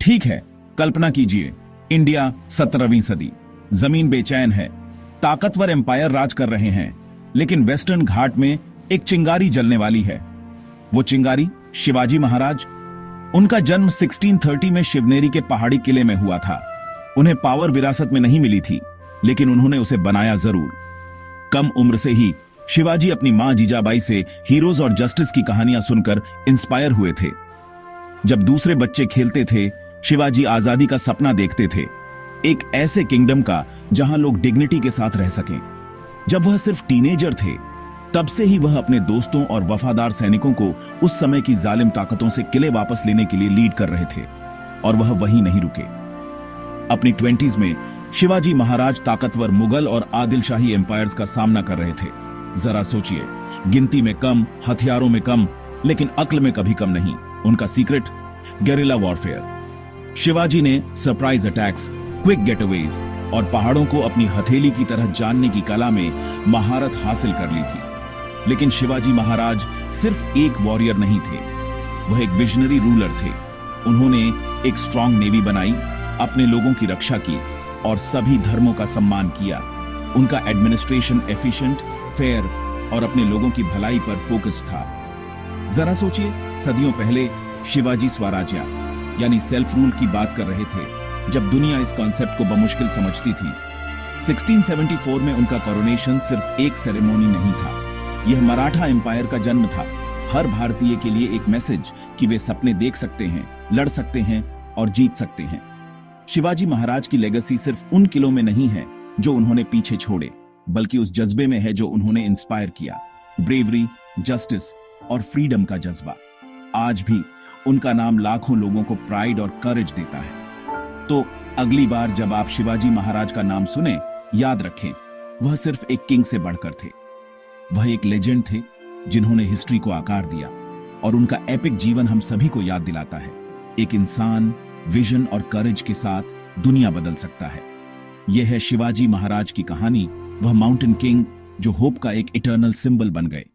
ठीक है, कल्पना कीजिए, इंडिया 17वीं सदी, जमीन बेचैन है, ताकतवर एम्पायर राज कर रहे हैं, लेकिन वेस्टर्न घाट में एक चिंगारी जलने वाली है। वो चिंगारी शिवाजी महाराज। उनका जन्म 1630 में शिवनेरी के पहाड़ी किले में हुआ था। उन्हें पावर विरासत में नहीं मिली थी, लेकिन उन्होंने उसे बनाया जरूर। कम उम्र से ही शिवाजी अपनी मां जीजाबाई से हीरोज और जस्टिस की कहानियां सुनकर इंस्पायर हुए थे। जब दूसरे बच्चे खेलते थे, शिवाजी आजादी का सपना देखते थे, एक ऐसे किंगडम का जहां लोग डिग्निटी के साथ रह सकें। जब वह सिर्फ टीनेजर थे, तब से ही वह अपने दोस्तों और वफादार सैनिकों को उस समय की जालिम ताकतों से किले वापस लेने के लिए लीड कर रहे थे, और वह वहीं नहीं रुके। अपनी 20s में शिवाजी महाराज ताकतवर मुगल और आदिलशाही एम्पायर्स का सामना कर रहे थे। जरा सोचिए, गिनती में कम, हथियारों में कम, लेकिन अक्ल में कभी कम नहीं। उनका सीक्रेट, गेरिला वॉरफेयर। शिवाजी ने सरप्राइज अटैक्स, क्विक गेटअवेज और पहाड़ों को अपनी हथेली की तरह जानने की कला में महारत हासिल कर ली थी। लेकिन शिवाजी महाराज सिर्फ एक वॉरियर नहीं थे, वह एक विजनरी रूलर थे। उन्होंने एक स्ट्रांग नेवी बनाई, अपने लोगों की रक्षा की और सभी धर्मों का सम्मान किया। उनका एडमिनिस्ट्रेशन एफिशिएंट, फेयर और अपने लोगों की भलाई पर फोकस था। जरा सोचिए, सदियों पहले शिवाजी स्वराज्य यानी सेल्फ रूल की बात कर रहे थे, जब दुनिया इस कॉन्सेप्ट को बमुश्किल समझती थी। 1674 में उनका कोरोनेशन सिर्फ एक सेरेमोनी नहीं था, यह मराठा एम्पायर का जन्म था। हर भारतीय के लिए एक मैसेज कि वे सपने देख सकते हैं, लड़ सकते हैं और जीत सकते हैं। शिवाजी महाराज की लेगेसी सिर्फ उन किलों में नहीं है जो उन्होंने पीछे छोड़े, बल्कि उस जज्बे में है जो उन्होंने इंस्पायर किया, ब्रेवरी, जस्टिस और फ्रीडम का जज्बा। आज भी उनका नाम लाखों लोगों को प्राइड और करेज देता है। तो अगली बार जब आप शिवाजी महाराज का नाम सुने, याद रखें, वह सिर्फ एक किंग से बढ़कर थे। वह एक लेजेंड थे जिन्होंने हिस्ट्री को आकार दिया, और उनका एपिक जीवन हम सभी को याद दिलाता है, एक इंसान विजन और करेज के साथ दुनिया बदल सकता है। यह है शिवाजी महाराज की कहानी, वह माउंटेन किंग जो होप का एक इटर्नल सिंबल बन गए।